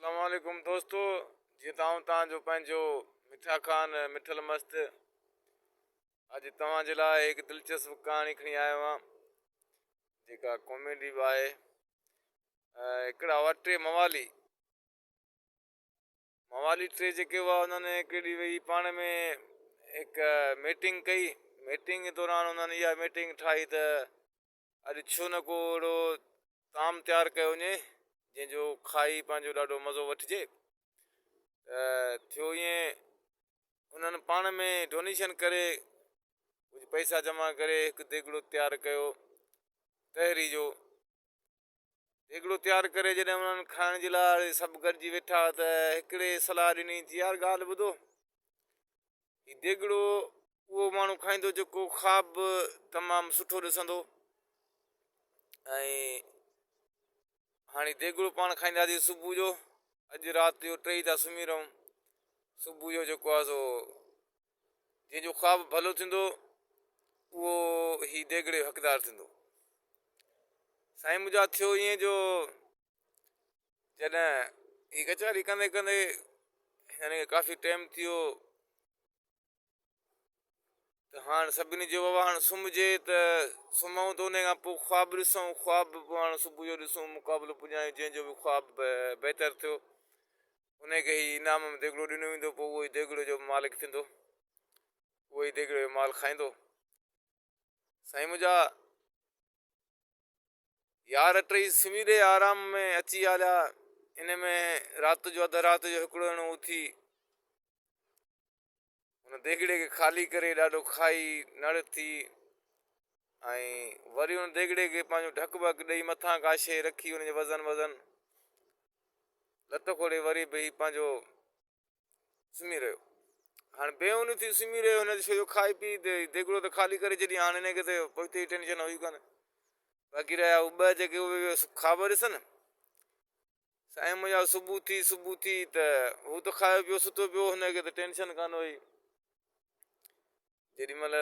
अस्सलाम वालेकुम दोस्तों। जीअं तव्हांजो पंहिंजो मिठा ख़ान मिठल मस्त अॼु तव्हांजे लाइ हिकु दिलचस्प कहाणी खणी आयो आहियां जेका कॉमेडी बि आहे। हिकिड़ा हुआ टे मवाली टे जेके हुआ उन्हनि हिकु ॾींहुं वेही पाण में हिकु मीटिंग कई। मीटिंग दौरान उन्हनि इहा मीटिंग ठाही त अॼु छो न को अहिड़ो ताम तयारु कयो वञे जंहिंजो खाई पंहिंजो ॾाढो मज़ो वठिजे। थियो ईअं उन्हनि पाण में डोनेशन करे कुझु पैसा जमा करे हिकु देगिड़ो तयारु कयो। तहरी जो देगिड़ो तयारु करे जॾहिं उन्हनि खाइण जे लाइ सभु गॾिजी वेठा त हिकिड़े सलाह ॾिनी चई यार ॻाल्हि ॿुधो, हीउ देगिड़ो उहो माण्हू खाईंदो जेको ख़्वाब तमामु सुठो ॾिसंदो। ऐं हाणे देगिड़ो पाण खाईंदासीं सुबुह जो, अॼु राति जो टई था सुम्ही रहूं, सुबुह जो जेको आहे सो जंहिंजो ख़्वाब भलो थींदो उहो हीउ देगिड़े जो हक़दारु थींदो। साईं मुंहिंजा थियो ईअं जो जॾहिं हीअ कचहरी कंदे कंदे हिननि खे काफ़ी टाइम थी वियो त हाणे सभिनी चयो बाबा हाणे सुम्हिजे त सुम्हूं त उन खां पोइ ख़्वाब ॾिसूं, ख़्वाब बि हाणे सुबुह जो ॾिसूं, मुक़ाबिलो पुॼायूं, जंहिंजो बि ख़्वाब बहितरु थियो उनखे ई इनाम में देगिड़ो ॾिनो वेंदो। पोइ उहो ई देगिड़े जो मालिक थींदो, उहो ई देगिड़े जो माल खाईंदो। साईं मुंहिंजा यार टई सुम्ही रहे आराम में अची हलिया। इन में राति जो अधु राति जो हिकिड़ो ॼणो उथी हुन देगिड़े खे ख़ाली करे ॾाढो खाई नड़ थी ऐं वरी हुन देगिड़े खे पंहिंजो ढक वक ॾेई मथां का शइ रखी हुनजो वज़न लत खोले वरी भई पंहिंजो सुम्ही रहियो। हाणे बेउन थी सुम्ही रहियो, हुन छो जो खाई पी देगिड़ो त ख़ाली करे छॾी, हाणे हिनखे त पोइ ई टेंशन हुई कोन। बाक़ी रहिया ॿ जेके उहे ख़्वाब ॾिसनि। साईं मुंहिंजा सुबुह थी त हू त खायो पियो सुतो पियो, हुनखे त टेंशन कोन हुई। जेॾीमहिल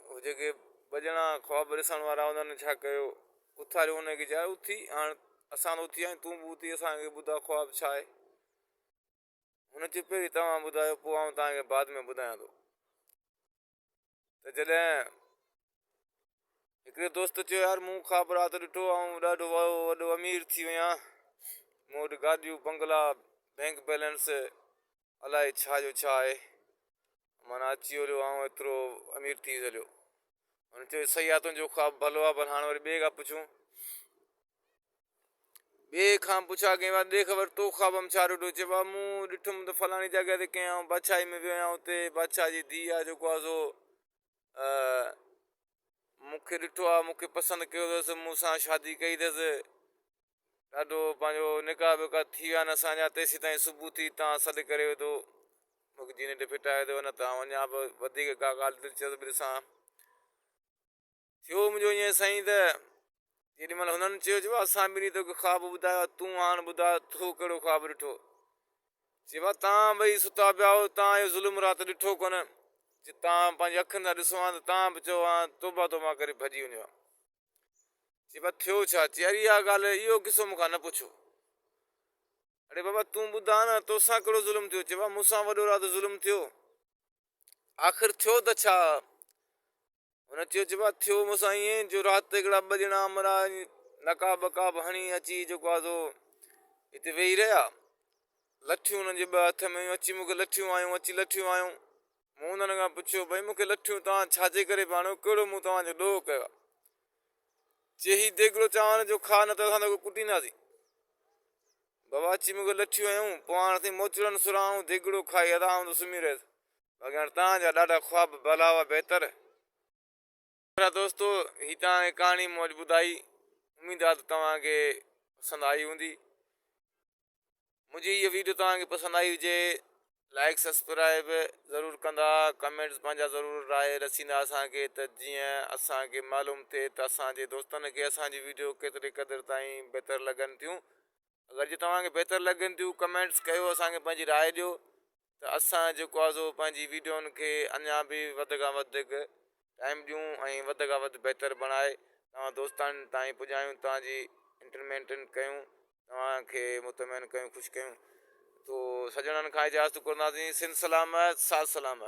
हू जेके ॿ ॼणा ख़्वाब ॾिसण वारा उन्हनि छा कयो, उथारियो हुनखे चयो उथी, हाणे असां त उथी विया आहियूं, तूं बि उथी असांखे ॿुधा ख़्वाब छा आहे। हुन चयो पहिरीं तव्हां ॿुधायो पोइ आउं तव्हांखे बाद में ॿुधायां थो। त जॾहिं हिकिड़े दोस्त चयो यार मूं ख़्वाब राति ॾिठो, ऐं ॾाढो वॾो अमीर थी वियो आहियां, मूं वटि गाॾियूं बंगला बैंक बैलेंस अलाए छा जो छा आहे, माना अची वियो ऐं एतिरो अमीर थी हलियो। हुन चयो सही आहे तुंहिंजो ख़्वाब भलो आहे, पर हाणे वरी ॿिए खां पुछूं। ॿिए खां पुछा कई बार ॾे ख़बर तो ख़्वाब में छा ॾिठो। चइबो आहे मूं ॾिठुमि त फलाणी जॻह ते कयां बादशाही में वियो आहियां, उते बादशाह जी धीउ आहे जेको आहे सो मूंखे ॾिठो आहे, मूंखे पसंदि कयो अथसि, मूंसां शादी कई अथसि, ॾाढो पंहिंजो निकाह विकाह थी विया आहिनि असांजा, तेसीं ताईं सुबुह थी तव्हां सॾु करे वेठो मूंखे जीअं फिटाए थो न तव्हां वञा बि वधीक का ॻाल्हि दिलचस्पी ॾिसां। थियो मुंहिंजो ईअं साईं त जेॾीमहिल हुननि चयो असां ॿिन्ही तोखे ख़्वाब ॿुधायो, तूं हाणे ॿुधाए तो कहिड़ो ख़्वाब ॾिठो। चइबो आहे तव्हां ॿई सुता पिया हो, तव्हां इहो ज़ुल्म राति ॾिठो कोन, तव्हां पंहिंजी अखियुनि सां ॾिसो आहे त तव्हां बि चओ आहे तोबा तोबा करे भॼी वञो आहे। चइबो थियो छा, चई अरे इहा ॻाल्हि इहो किसो मूंखां न पुछो। अरे बाबा तूं ॿुधा न तोसां कहिड़ो ज़ुल्म थियो। चइबो आहे मूंसां वॾो राति ज़ुल्म थियो, आख़िर थियो त छा। हुन चइबो आहे थियो मूंसां ईअं जो राति हिकिड़ा ॿ ॼणा मरा नकाब वकाब हणी अची जेको आहे सो हिते वेही रहिया, लठियूं हुननि जे ॿ हथ में अची मूंखे लठियूं आयूं। मूं हुननि खां पुछियो भई मूंखे लठियूं तव्हां छाजे करे भाणियो, कहिड़ो मूं तव्हांजो ॾोह कयो आहे। चई हीउ देगिड़ो चांवर जो खा न त असां तोखे कुटींदासीं। बाबा अची मूंखे लठियूं आयूं, पोइ हाणे असीं मोचड़नि सुराऊं देगिड़ो खाई अदा आऊं त सुम्ही रहियसि। बाक़ी हाणे तव्हांजा ॾाढा ख़्वाब भला हुआ बहितरु। दोस्तो हीअ तव्हांखे कहाणी मूं अॼु ॿुधाई, उमेदु आहे त तव्हांखे पसंदि आई हूंदी। मुंहिंजी हीअ वीडियो तव्हांखे पसंदि आई हुजे लाइक सब्सक्राइब ज़रूरु कंदा, कमेंट्स पंहिंजा ज़रूरु राय रसींदा असांखे, त जीअं असांखे मालूम थिए त असांजे दोस्तनि खे असांजी वीडियो केतिरे क़दुरु ताईं बहितरु लॻनि थियूं। अगरि जे तव्हांखे बहितरु लॻनि थियूं कमेंट्स कयो, असांखे पंहिंजी राय ॾियो त असां जेको आहे सो पंहिंजी वीडियोनि खे अञा बि वधि खां वधीक टाइम ॾियूं ऐं वधि खां वधि बहितरु बणाए तव्हां दोस्तनि ताईं पुॼायूं, तव्हांजी इंटरटेनमेंट कयूं, तव्हांखे मुतमइन कयूं, ख़ुशि कयूं। तो सजणनि खां इजाज़त घुरंदासीं। सिंध सलामत, साथ सलामत।